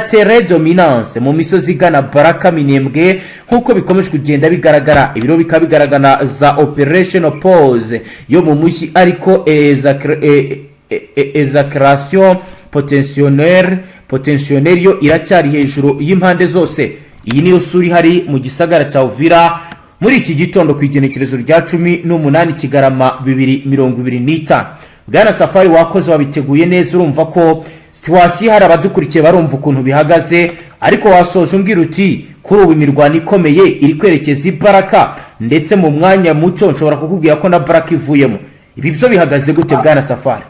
tere dominance mu misozi igana Baraka Minembwe nkuko bikomeje kugenda bigaragara. Ibiro bikaba bigaragara za operational pause yo mu mushyi ariko exaccration potentionnel yo iracyari hejuru y'impande zose. Iyi niyo suri hari mu gisagara cya Uvira muri iki gitondo ku igenekerezo rya 18 Kigarama 2025. Bwana Safari wakoze wabiteguye neza, urumva ko situation hari abadukurikiye barumva ukuntu bihagaze, ariko wasoje umbwira uti kuri ubu imirwano ikomeye iri kwerekeza ibaraka, ndetse mu mwanya muto nshobora kukubwira ko na Baraka ivuyemo. Ibi byo bihagaze gute Bwana Safari?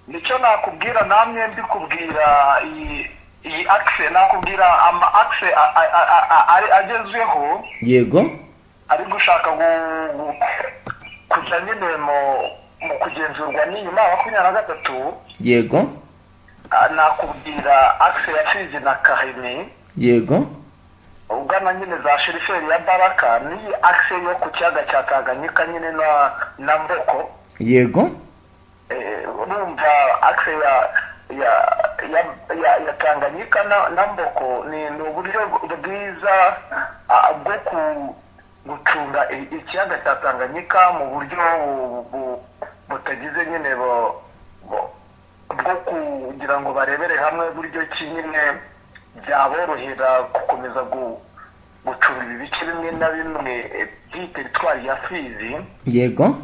Nicyo nakubwira namwe mbikubwira iyi axe nakubwira ama axe agezweho. Yego, ari gushaka kujya nyine mu kugenzurwa n'inyuma ya 23. yego, nakubwira axe ya Fizi na Kahini. yego, ugana nyine za Shiriferi ya Baraka ni axe yo ku kiyaga cya Tanganyika nyine na Mboko. yego, urumva axe ya Tanganyika na Mboko ni uburyo bwiza bwo gucunga ikiyaga cya Tanganyika mu buryo butagize nyine bwo kugira ngo barebere hamwe buryo ki nyine byaborohera gukomeza gucunga ibi bice bimwe na bimwe by'iyi teritwari ya Fizi. yego.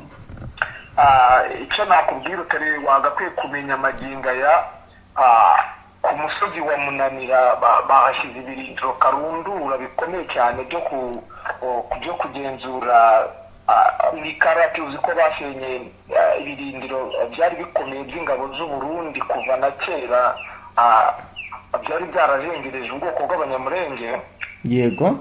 Icyo nakubwira utari wagakwiye kumenya amaginga ya ku musozi wa Munanira bahashyize ibirindiro karundura bikomeye cyane byo kugenzura Mikarati. Uzi ko basenye ibirindiro byari bikomeye by'ingabo z'u Burundi kuva na kera, byari byarajengereje ubwoko bw'abanyamurenge. yego,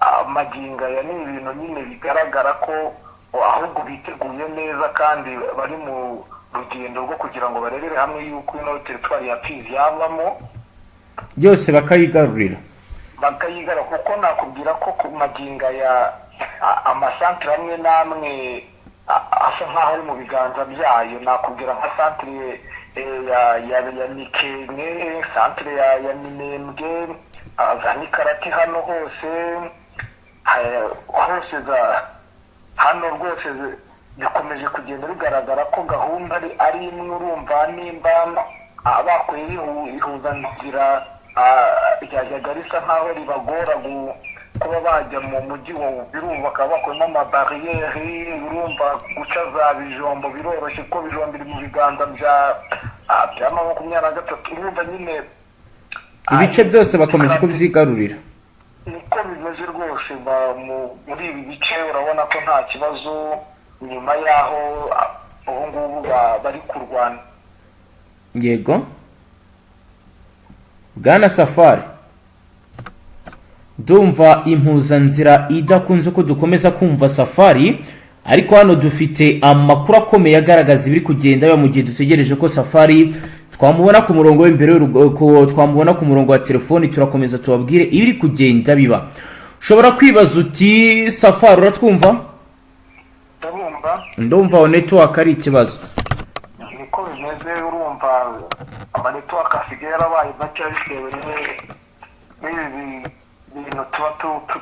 amaginga ya ni ibintu nyine bigaragara ko ahubwo biteguye neza kandi bari mu rugendo rwo kugira ngo barebere hamwe yuko ino teritwari ya Fizi yavamo byose bakayigarurira kuko nakubwira ko ku maginga ya amasantere amwe n'amwe asa nk'aho ari mu biganza byayo. nakubwira nka santere ya Mikenke, santere ya Minembwe, za Mikarati, hano hose hano rwose bikomeje kugenda bigaragara ko gahunda ari imwe. urumva nimba bakuye ihuzanzira ryajyaga risa nk'aho ribagora kuba bajya mu mujyi wa Uvira, bakaba bakuyemo amabariyeri. urumva guca za Bijombo biroroshye ko Bijombo iri mu biganza bya 23. urumva nyine ibice byose bakomeje kubyigarurira. niko bimeze rwose muri ibi bice. urabona ko nta kibazo nyuma yaho ubu ngubu bari kurwana. yego Bwana Safari, ndumva impuzanzira idakunze ko dukomeza kumva Safari, ariko hano dufite amakuru akomeye agaragaza ibiri kugenda yo mu gihe dutegereje ko Safari twamubona ku murongo w'imbere twamubona ku murongo wa telefoni, turakomeza tubabwire ibiri kugenda biba. Ushobora kwibaza uti Safari uratwumva? Ndumva network ari ikibazo. niko bimeze. urumva amanetwork asigaye yarabaye make bitewe n'ibi bintu tuba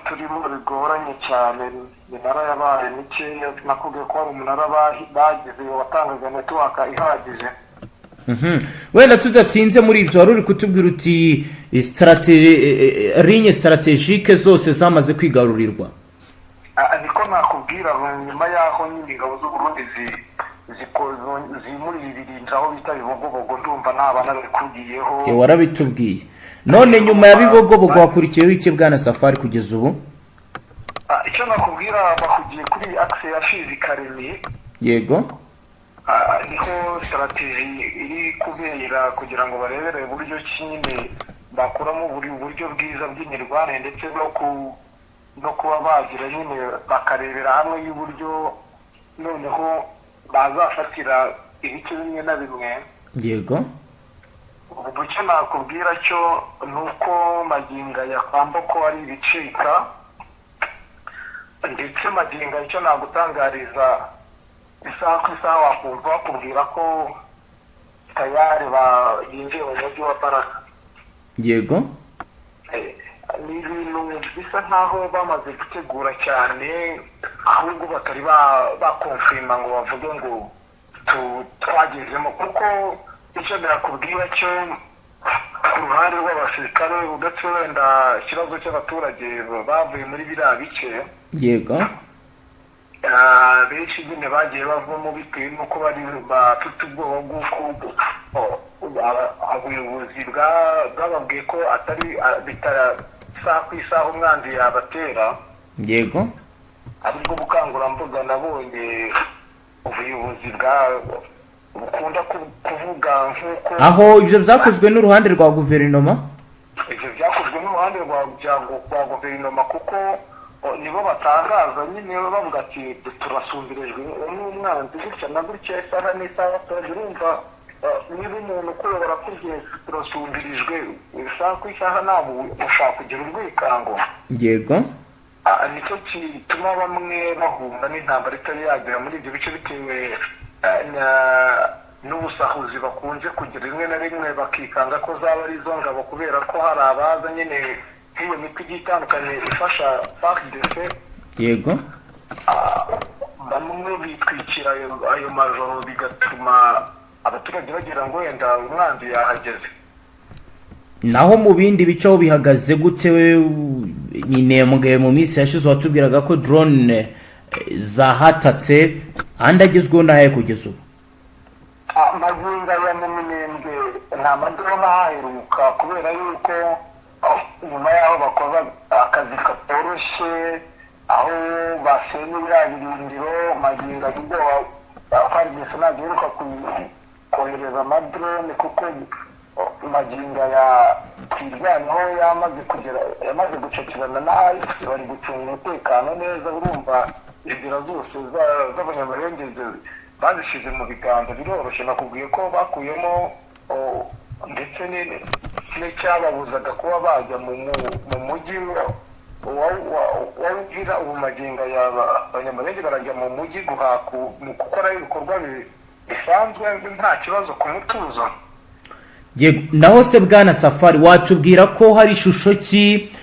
turimo bigoranye cyane. iminara yabaye mikeya. nakubwiye ko hari umunara bagize watangaga network ihagije. wenda tudatinze muri ibyo, wari uri kutubwira uti ligne strategique zose zamaze kwigarurirwa. niko nakubwira nyuma yaho nyine ingabo z'u Burundi zimuri ibirindiro aho bita Bibogobogo. ndumva nta bana babikugiyeho. warabitubwiye. none nyuma ya Bibogobogo hakurikiyeho iki Bwana Safari kugeza ubu? icyo nakubwira bakugiye kuri axe ya Fizi Karemi. yego, niho strategy iri kubera kugira ngo barebere uburyo nyine bakuramo buryo bwiza bw'imirwane, ndetse no kuba bagira nyine bakarebera hamwe y'uburyo noneho bazafatira ibice bimwe na bimwe. yego, ubu icyo nakubwira cyo ni uko maginga ya Mboko ari ibicika, ndetse maginga icyo nagutangariza isaha ku isaha wakumva bakubwira ko tayari binjiye mu mujyi wa Baraka. yego ni ibintu bisa nkaho bamaze gutegura cyane, ahubwo batari bakonfirima ngo bavuge ngo twagezemo, kuko icyo nakubwira cyo ku ruhande rw'abasirikare udetse wenda ikibazo cy'abaturage bavuye muri biriya bice, yego benshi nyine bagiye bavamo bitewe n'uko bafite ubwoba bw'uko ubuyobozi bwababwiye ko atari isaha ku isaha umwanzi yabatera, yego aribwo bukangurambaga nabonye ubuyobozi bukunda kuvuga nk'uko aho ibyo byakozwe n'uruhande rwa guverinoma. ibyo byakozwe n'uruhande rwa guverinoma, kuko nibo batangaza nyine bavuga ati turasumbirijwe n'umwanzi gutya na gutya, isaha n'isaha urumva niba umuntu ukuyobora akubwiye turasumbirijwe isaha ku isaha ntabwo ushaka kugira urwikango, yego nicyo gituma bamwe bahunga n'intambara itari yagera muri ibyo bice bitewe n'ubusahuzi bakunze kugira rimwe na rimwe bakikanga ko zaba ari izo ngabo, kubera ko hari abaza nyine nk'iyo miti igiye itandukanye ifasha FARDC, yego bamwe bitwikira ayo majoro bigatuma abaturage bagira ngo wenda umwanzi yahageze. naho mu bindi bice aho bihagaze gute? Minembwe mu minsi yashize watubwiraga ko drone zahatatse, ahandi agezweho n'ahaye kugeza ubu? Magingo ya Minembwe nta madrone ahaheruka, kubera yuko nyuma y'aho bakoze akazi katoroshye, aho basenye biriya birindiro, magingo ibyo FARDC ntabwo iheruka kohereza amadrone, kuko magingo ya twirwanaho yamaze gucakirana nayo, bari gucunga umutekano neza. Urumva inzira zose z'abanyamurengezi bazishyize mu biganza, biroroshye. Nakubwiye ko bakuyemo ndetse n'icyababuzaga kuba bajya mu mujyi wawugira, ubu magingo abanyamurenge barajya mu mujyi mu gukora ibikorwa bisanzwe nta kibazo ku mutuzo. naho se bwana Safari, watubwira ko hari ishusho ki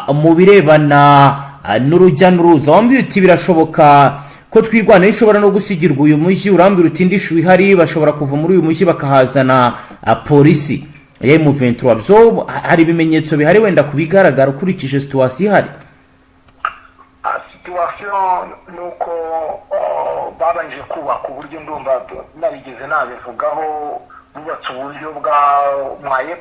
mu birebana n'urujya n'uruza? wambwira uti birashoboka ko twirwanaho ishobora no gusigirwa uyu mujyi, urambwira uti indi shu ihari bashobora kuva muri uyu mujyi bakahazana polisi ya M23. byo hari ibimenyetso bihari wenda kubigaragara ukurikije situwasiyo ihari? Situwasiyo ni uko babanje kubaka uburyo, ndumva narigeze nabivugaho, bubatse uburyo bwa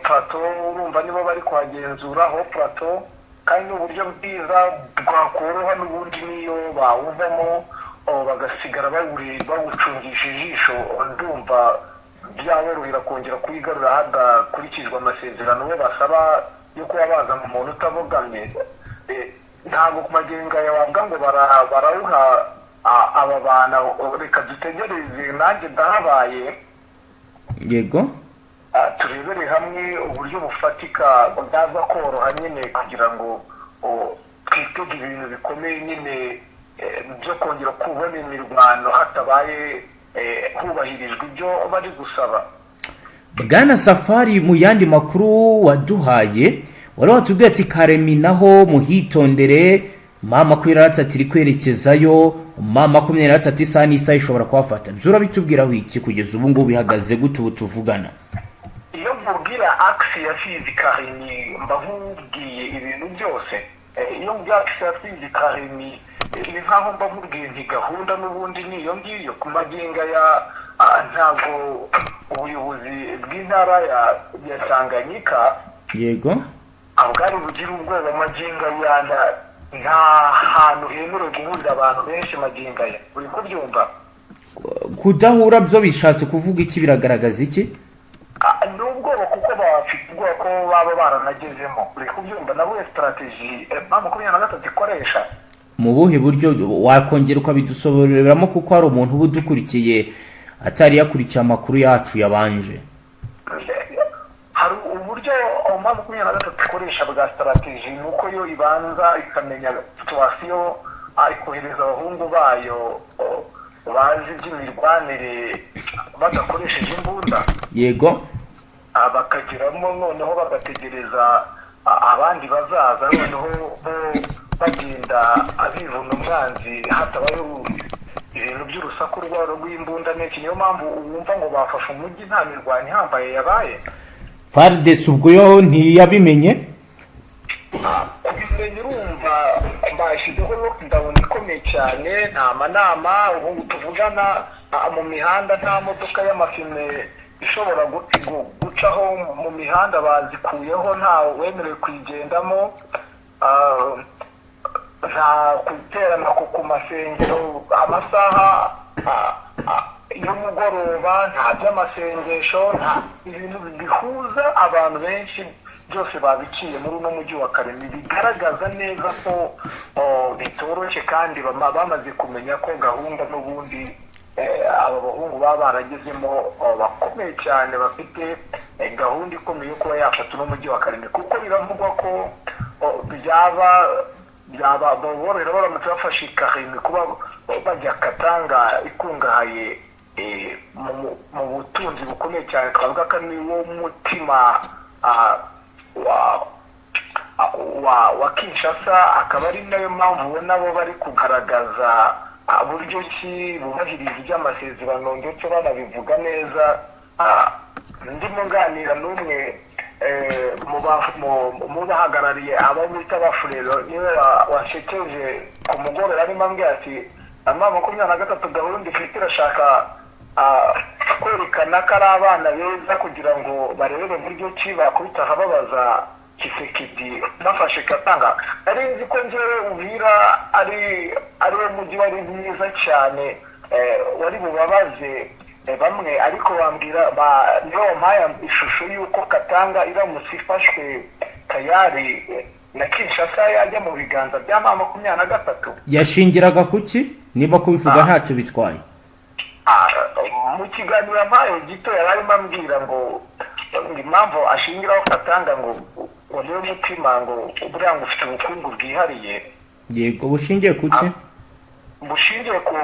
plateau, urumva nibo bari kuhagenzuraho plateau, kandi n'uburyo bwiza bwakoroha n'ubundi niyo bawuvamo bagasigara bawucungisha ijisho, ndumva byaborohera kongera kuyigarura hadakurikijwe amasezerano we basaba yo kuba bazana umuntu utabogamye. Ntabwo ku magenga yawavuga ngo barawuha aba bana, reka dutegereze, nanjye ndahabaye, yego turebere hamwe uburyo bufatika bwaza koroha nyine, kugira ngo twitege ibintu bikomeye nyine byo kongera kubona imirwano hatabaye hubahirijwe ibyo bari gusaba. bwana Safari, mu yandi makuru waduhaye wari watubwiye ati Karemi naho muhitondere, mama 23 iri kwerekezayo, mama 23 isaha n'isaha ishobora kuhafata. byo urabitubwiraho iki kugeza ubu ngubu bihagaze gute ubu tuvugana? Iyo mvubwira axe ya Fizi Karemi mba nkubwiye ibintu byose. Iyo mvubwira axe ya Fizi Karemi ni nkaho mba nkubwiye nti gahunda n'ubundi niyo ngiyo. Ku maginga ya ntabwo ubuyobozi bw'intara ya Tanganyika, yego bwari bugira ubwoba maginga ya nta hantu hemerewe guhurira abantu benshi maginga ya. Uri kubyumva? kudahura byo bishatse kuvuga iki? biragaragaza iki? ni ubwoba, kuko bafite ubwoba ko baba baranagezemo. Uri kubyumva? nabo strategy M23 ikoresha. mu buhe buryo wakongera ukabidusobanuramo, kuko hari umuntu uba udukurikiye atari yakurikiye amakuru yacu yabanje? hari uburyo M23 ikoresha bwa strategy, nuko yo ibanza ikamenya situwasiyo, ikohereza abahungu bayo bazi iby'imirwanire badakoresheje imbunda. yego bakagiramo noneho bagategereza abandi bazaza noneho bagenda abivuna umwanzi hatabayeho ibintu by'urusaku rw'imbunda n'iki. niyo mpamvu wumva ngo bafashe umujyi nta mirwano ihambaye yabaye. FARDC ubwo yo ntiyabimenye kubimenya urumva bashyizeho lockdown ikomeye cyane, nta manama ubu tuvugana mu mihanda nta modoka y'amapine ishobora gucaho mu mihanda, bazikuyeho nta wemerewe kuyigendamo, nta guterana ku masengero amasaha y'umugoroba, nta by'amasengesho, nta ibintu bihuza abantu benshi byose babiciye muri uno mujyi wa Karemi, bigaragaza neza ko bitoroshye kandi bamaze kumenya ko gahunda n'ubundi aba bahungu baba baragezemo bakomeye cyane, bafite gahunda ikomeye yo kuba yafata uno mujyi wa Karemi, kuko biravugwa ko byaba borohera baramutse bafashe Karemi kuba bajya Katanga ikungahaye mu butunzi bukomeye cyane, twavuga ko ni wo mutima wa Kinshasa, akaba ari nayo mpamvu ubona bo bari kugaragaza buryo ki bubahiriza iby'amasezerano ndetse banabivuga neza. Ndimo nganira n'umwe mu bahagarariye abo bita abafurero, niwe washekeje ku mugoroba arimo ambwira ati ama 23 gahunda ifite irashaka kwerekana ko ari abana beza kugira ngo barebe buryo ki bakubita babaza Tshisekedi bafashe Katanga. Ari nzi ko njyewe Uvira ari wo mujyi wari mwiza cyane, wari bubabaze bamwe, ariko bambwira niyo wampaye ishusho y'uko Katanga iramutse ifashwe tayari na Kinshasa yajya mu biganza bya 23. yashingiraga kuki niba kubivuga ntacyo bitwaye? Mu kiganiro yampaye gito yararimo ambwira ngo impamvu ashingiraho Katanga ngo niyo mutima ngo buriya ngo ufite ubukungu bwihariye. Yego, bushingiye kuki? Bushingiye ku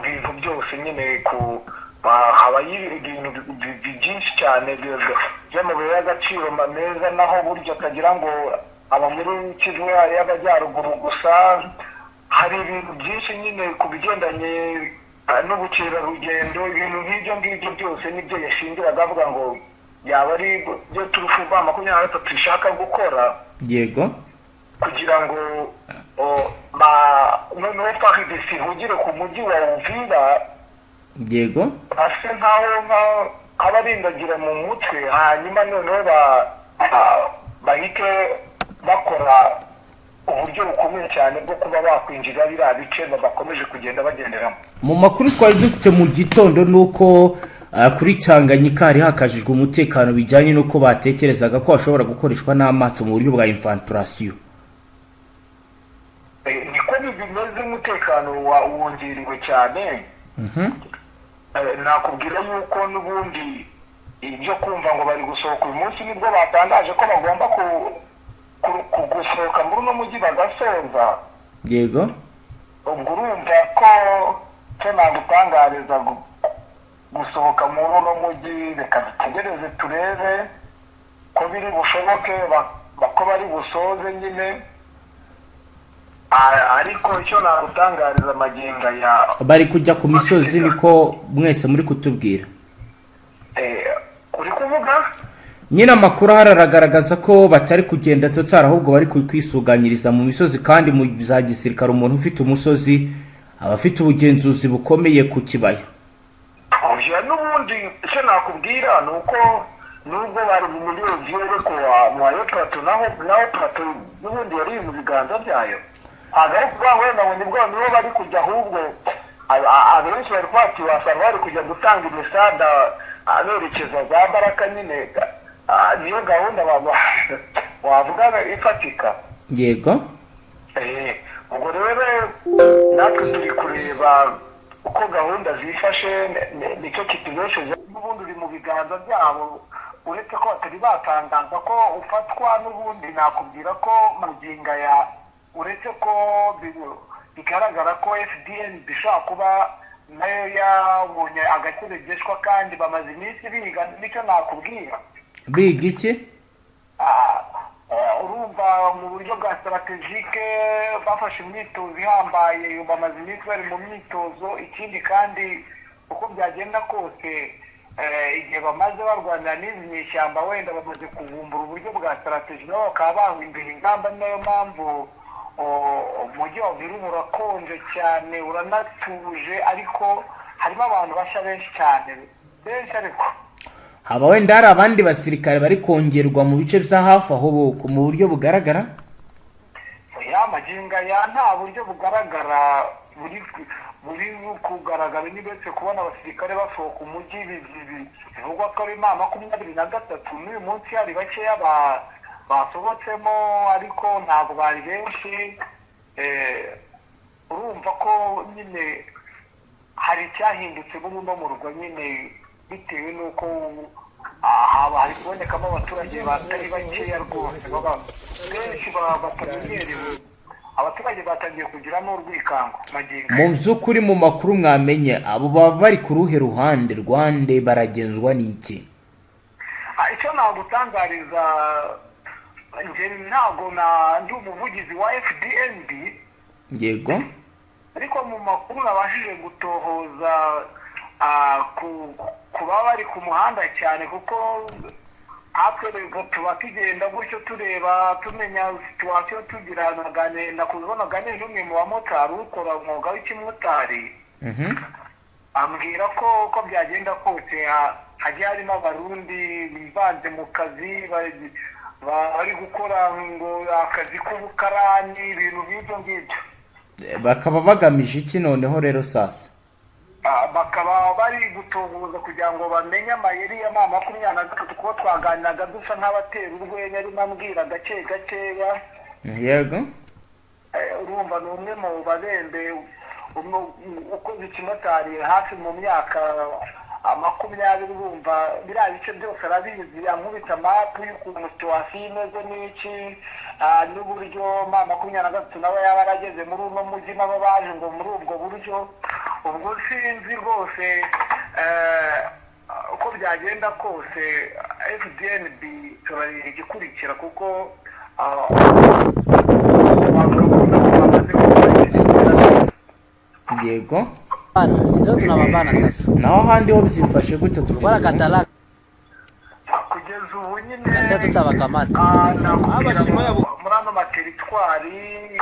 bintu byose nyine, habaye ibintu byinshi cyane by'amabuye y'agaciro meza, naho buryo atagira ngo aba muri Kivu y'Amajyaruguru gusa, hari ibintu byinshi nyine ku bigendanye n'ubukerarugendo, ibintu nk'ibyo ngibyo byose nibyo yashingiraga avuga ngo yaba ari byo turufu 23 ishaka gukora. Yego, kugira ngo noneho FARDC ihugire ku mujyi wa Uvira. yego, base nkaho abarindagira mu mutwe, hanyuma noneho bahite bakora uburyo bukomeye cyane bwo kuba bakwinjira biriya bice bakomeje kugenda bagenderamo. mu makuru twari dufite mu gitondo nuko kuri Tanganyika hari hakajijwe umutekano bijyanye nuko batekerezaga ko bashobora gukoreshwa n'amato mu buryo bwa infiltration. Niko bimeze, umutekano wongerewe cyane. Nakubwira yuko n'ubundi ibyo kumva ngo bari gusohoka uyu munsi nibwo batangaje ko bagomba gusohoka muri uno mujyi bagasonza. Yego, ubwo urumva ko nagutangariza gusohoka muri uno mujyi, reka dutegereze turebe ko biri bushoboke, ko bari busoze nyine. Ariko icyo nagutangariza amaginga ya bari kujya ku misozi, niko mwese muri kutubwira. uri kuvuga nyine amakuru haragaragaza ko batari kugenda totara, ahubwo bari kwisuganyiriza mu misozi, kandi mu za gisirikare umuntu ufite umusozi aba afite ubugenzuzi bukomeye ku kibaya. n'ubundi icyo nakubwira ni uko nubwo bari mu miliyoni y'ureko wa Plateau, naho Plateau n'ubundi yari mu biganza byayo. Agari kuba wenda ngo nibwo nibo bari kujya, ahubwo abenshi bari kwati wasanga bari kujya gutanga imisada aberekeza za Baraka nyine. Niyo gahunda wavuga ifatika. Yego, ubwo rero natwe turi kureba uko gahunda zifashe, nicyo kitubesheje. N'ubundi uri mu biganza byabo, uretse ko batari batangaza ko ufatwa. n'ubundi nakubwira ko maginga ya uretse ko bigaragara ko FDN bishobora kuba nayo yabonye agateregeshwa, kandi bamaze iminsi biga. nicyo nakubwira biga iki? urumva mu buryo bwa strategike bafashe imyitozo ihambaye, bamaze iminsi bari mu myitozo. Ikindi kandi uko byagenda kose igihe bamaze barwanira n'izi nyeshyamba, wenda bamaze kuvumbura uburyo bwa strategy nabo bakaba bahindura ingamba. Niyo mpamvu umujyi wa Uvira urakonje cyane, uranatuje, ariko harimo abantu bashya benshi cyane, benshi. Ariko haba wenda hari abandi basirikare bari kongerwa mu bice bya hafi aho mu buryo bugaragara? ya maginga ya nta buryo bugaragara buri kugaragara, ni bese kubona abasirikare basohoka umujyi. Bivugwa ko ari 23, n'uyu munsi hari bakeya basohotsemo, ariko ntabwo bari benshi. Urumva ko nyine hari icyahindutse muri uno murwa nyine, bitewe n'uko haba hari kubonekamo abaturage batari bakeya rwose, baba benshi batamenyerewe. Abaturage batangiye kugira n'urwikango magingo. Mu by'ukuri mu makuru mwamenye, abo baba bari ku ruhe ruhande? Rwande baragenzwa n'iki? Icyo nagutangariza, njye ntabwo ndi umuvugizi wa FDNB. Yego. Ariko mu makuru nabashije gutohoza kuba bari ku muhanda cyane, kuko tuba tugenda gutyo tureba tumenya situwasiyo, tugira nakubona ganira n'umwe mu bamotari ukora umwuga w'ikimotari. Ambwira ko uko byagenda kose hagiye harimo abarundi bivanze mu kazi, bari gukora ngo akazi k'ubukarani, ibintu nk'ibyo ngibyo. Bakaba bagamije iki noneho rero sasa? Bakaba bari gutubuza kugira ngo bamenye amayeri ya 23, kuko twaganiraga dusa nk'abatera urwenya, arimo ambwira gake gakeya. Yego. Urumva ni umwe mu babembe ukoze ikimotari hafi mu myaka 20. Urumva biriya bice byose arabizi, ankubita mapu y'ukuntu situwasiyo imeze n'iki, n'uburyo 23 nawe yaba yarageze muri uno mujyi, nabo baje ngo muri ubwo buryo. Ubwo sinzi rwose uko byagenda kose, FDNB turarira igikurikira, kuko yego. Leo tunapambana sasa. Naho handi ho byifashe gute? Wala katalaka. Kugeza ubu nyine Sasa tutabakamata. Muri ano materitwari,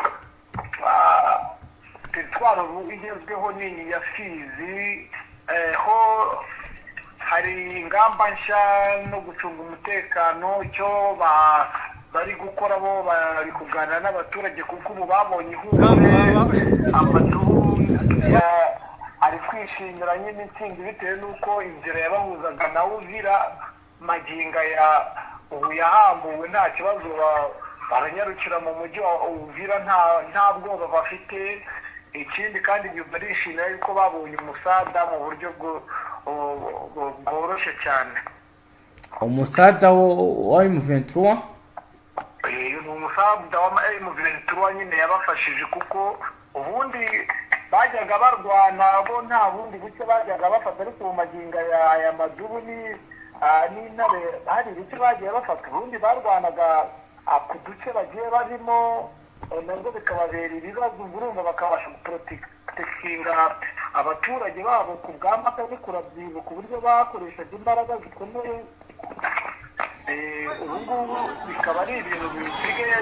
teritwari ubu igezweho ni ya Fizi, ho hari ingamba nshya no gucunga umutekano. Icyo bari gukora bo bari kuganira n'abaturage, kuko ubu babonye ihumure. Amazu ari kwishimira nyine intsinzi, bitewe n'uko inzira yabahuzaga na Uvira maginga ya ubu yahambuwe, nta kibazo. Baranyarukira mu mujyi wa Uvira nta bwoba bafite. Ikindi kandi barishimira yuko babonye umusada mu buryo bworoshye cyane. Umusada wa M23? Ni umusada wa M23 nyine yabafashije, kuko ubundi bajyaga barwana bo nta bundi buke bajyaga bafata, ariko mu maginga ya Madubu n'intare hari ibice bagiye bafata. Ubundi barwanaga ku duce bagiye barimo, nabwo bikababera ibibazo. Urumva bakabasha guprotekinga abaturage babo ku bw'amata, ariko urabyibuka uburyo bakoreshaga imbaraga zikomeye. Ubu ngubu bikaba ari ibintu bisigaye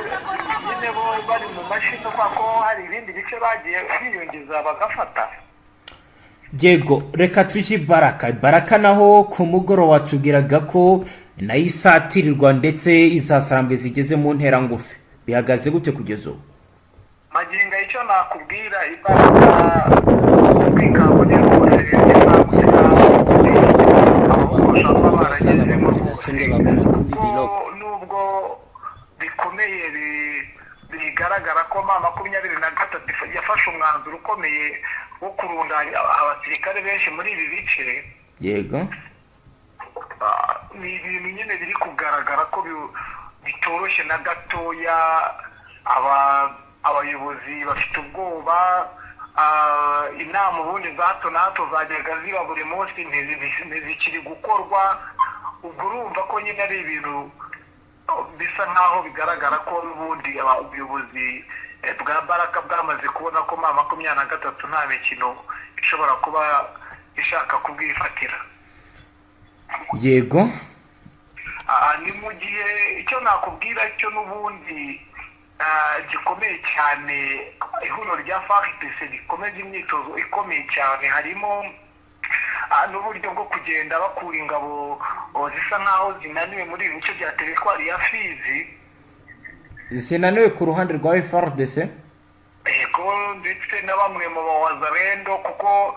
nyine bo bari mu mashini, kuko hari ibindi bice bagiye biyongeza bagafata. Yego, reka tujye Baraka naho ku mugoroba watubwiraga ko nayo isatirirwa ndetse izasarambwe zigeze mu ntera ngufi. Bihagaze gute kugeza ubu? Maginga icyo nakubwira, Baraka ubwikango ni rwose nubwo bikomeye, bigaragara ko 23 yafashe umwanzuro ukomeye wo kurunda abasirikare benshi muri ibi bice. Yego. Ni ibintu nyine biri kugaragara ko bitoroshye na gatoya. Abayobozi bafite ubwoba. Inama ubundi za hato na hato zajyaga ziba buri munsi, ntizikiri gukorwa. ubwo urumva ko nyine ari ibintu bisa nkaho bigaragara ko n'ubundi ubuyobozi bwa Baraka bwamaze kubona ko ma 23 nta mikino ishobora kuba ishaka kubwifatira. Yego. Ni mu gihe icyo nakubwira cyo n'ubundi gikomeye cyane ihuriro rya FARDC rikomeje imyitozo ikomeye cyane, harimo n'uburyo bwo kugenda bakura ingabo zisa nkaho zinaniwe muri ibi bice bya teritwari ya Fizi. Zinaniwe ku ruhande rwa FARDC? Ego, ndetse na bamwe mu bawazarendo kuko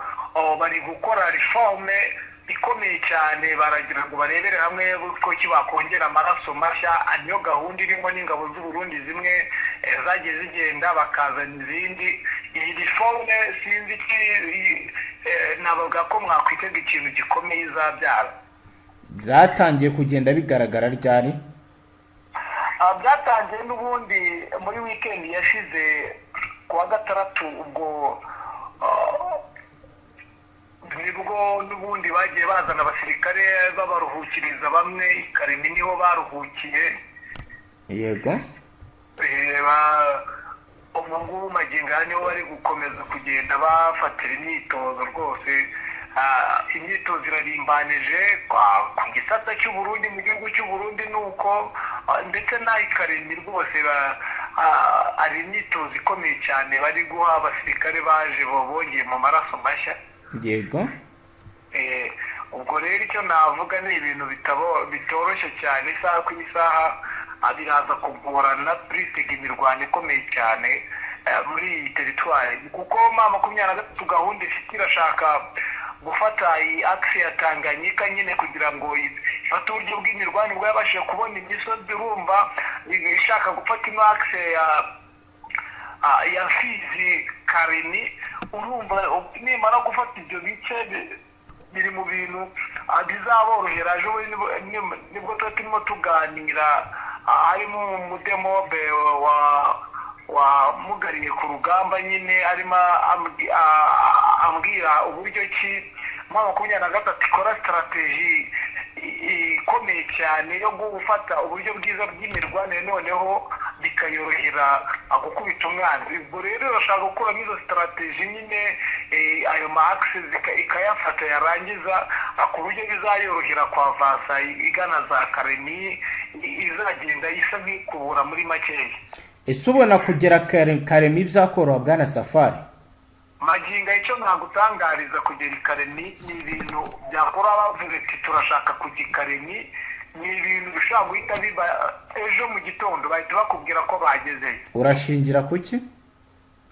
bari gukora reforme ikomeye cyane, baragira ngo barebere hamwe ko bakongera amaraso mashya. Niyo gahunda irimo n'ingabo z'u Burundi zimwe zagiye zigenda bakazana izindi. Iyi reforme sinzi navuga ko mwakwitega ikintu gikomeye izabyara. Byatangiye kugenda bigaragara ryari? Byatangiye n'ubundi muri weekend yashize kuwa gatandatu, ubwo nibwo n'ubundi bagiye bazana abasirikare babaruhukiriza bamwe Karemi niho baruhukiye. Yego. Umungu maginga niho bari gukomeza kugenda bafatira imyitozo rwose. Imyitozo irarimbanije ku gisata cy'u Burundi, mu gihugu cy'u Burundi nuko ndetse Karemi rwose ari imyitozo ikomeye cyane bari guha abasirikare baje bongeye mu maraso mashya. Yego. Ubwo rero icyo navuga ni ibintu bitoroshye cyane, isaha ku isaha biraza kugorana British imirwano ikomeye cyane muri iyi teritwari, kuko ma 23 gahunda ifite irashaka gufata iyi axe ya Tanganyika nyine kugira ngo ifate uburyo bw'imirwano bwo yabashije kubona imisozi, urumva ishaka gufata ino axe ya Fizi Karemi. Urumva nimara gufata ibyo bice biri mu bintu bizaborohera. ejo nibwo turimo tuganira, harimo umudemobe wamugariye ku rugamba nyine arimo ambwira uburyo ki ma 23 ikora strategy ikomeye cyane yo gufata uburyo bwiza bw'imirwanire noneho bikayorohera gukubita umwanzi. Ubwo rero bashaka gukora izo strategy nyine ayo ma-axes ikayafata, yarangiza ku buryo bizayorohera kwa Vasa igana za Karemi, izagenda isa nk'ikubura muri makeya. Ese ubona kugera Karemi byakoroha bwana Safari? Maginga icyo nagutangariza kugera Karemi ni ibintu byakora bavuze ati turashaka kujya Karemi, ni ibintu bishobora guhita biba ejo mu gitondo bahita bakubwira ko bagezeyo. Urashingira kuki?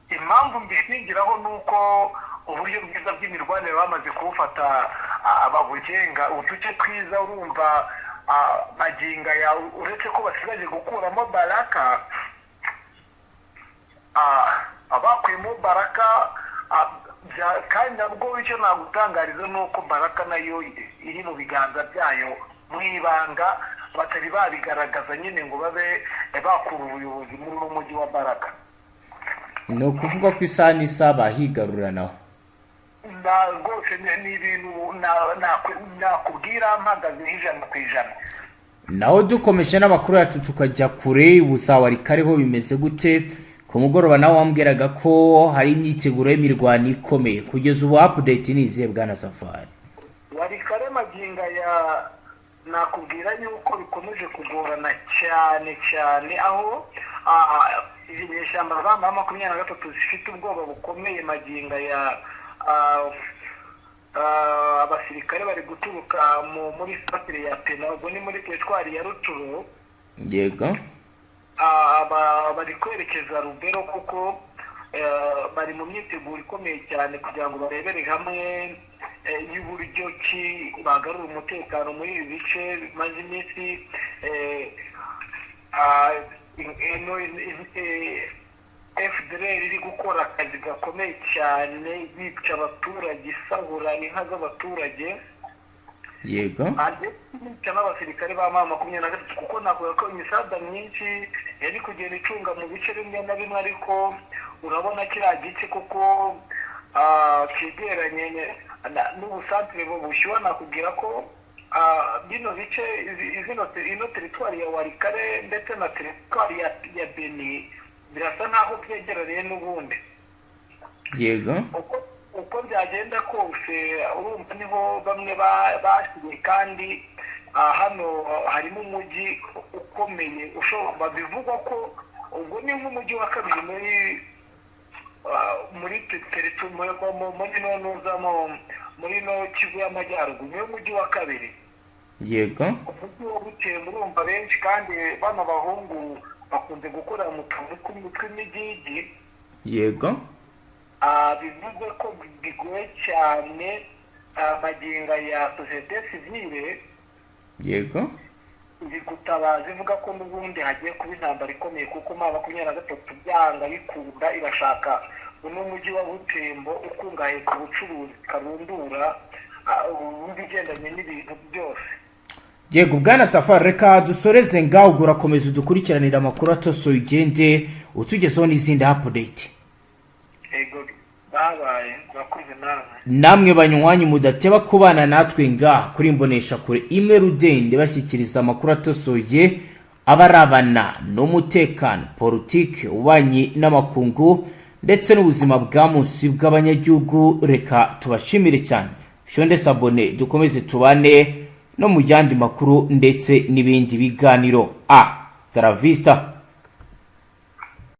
Impamvu mbishingiraho nuko uburyo bwiza bw'imirwanire bamaze kuwufata babugenga uduce twiza. Urumva maginga ya uretse ko basigaje gukuramo Baraka, abakuyemo Baraka kandi nabwo icyo nagutangariza nuko Baraka nayo iri mu biganza byayo mu ibanga, batari babigaragaza nyine ngo babe bakura ubuyobozi muri uno mujyi wa Baraka. Ni ukuvuga ko isaha n'isaha bahigarura naho? Rwose ni ibintu nakubwira mpagaze 100%. Naho dukomeje n'amakuru yacu tukajya kure, ubusawari kariho bimeze gute? Ku mugoroba nawe wambwiraga ko hari imyiteguro y'imirwano ikomeye, kugeza ubu update ni izihe bwana Safari? Wari kare maginga ya nakubwira yuko bikomeje kugorana cyane cyane, aho inyeshyamba za 23 zifite ubwoba bukomeye. Maginga ya abasirikare bari guturuka muri satire ya Pena, ubwo ni muri teritwari ya Ruturo. Yego. Bari kwerekeza Rubero kuko bari mu myiteguro ikomeye cyane kugira ngo barebere hamwe y'uburyo ki bagarura umutekano muri ibi bice maze iminsi FDLR iri gukora akazi gakomeye cyane bica abaturage, isahura inka z'abaturage. Yego. Cyane abasirikare ba 23 kuko navuga ko imisada myinshi yari kugenda icunga mu bice bimwe na bimwe, ariko urabona kiriya gice kuko cyegeranye n'ubusantire bushyuha, nakubwira ko bino bice ino teritwari ya Warikare ndetse na teritwari ya Beni birasa naho byegereye n'ubundi. yego uko byagenda kose urumva niho bamwe basigaye kandi hano harimo umujyi ukomeye ushobora bivugwa ko ubwo ni nk'umujyi wa kabiri muri muri no Kivu y'Amajyaruguru niyo mujyi wa kabiri. yego umujyi wo Butembo urumva benshi kandi bano bahungu bakunze gukora mu tuntu tw'imigigi. yego bivuze ko bigoye cyane amaginga ya sosiyete sivile. yego ibi gutabaza ivuga ko n'ubundi hagiye kuba intambara ikomeye kuko ma 23 byanga bikunda irashaka uno mujyi wa Butembo ukungahaye ku bucuruzi karundura ubundi bigendanye n'ibintu byose. yego bwana Safari, reka dusoreze ngaho, urakomeza udukurikiranira amakuru atosoye ugende utugezeho n'izindi update. Ego babaye bakuze namwe banywanyi mudateba kubana natwe ngaha kuri Imbonesha kure imwe Rudende bashyikiriza amakuru atosoye abarabana n'umutekano, politike, ububanyi n'amakungu ndetse n'ubuzima bwa munsi bw'abanyagihugu. Reka tubashimire cyane, fyonde sabone, dukomeze tubane no mu yandi makuru ndetse n'ibindi biganiro. Travista.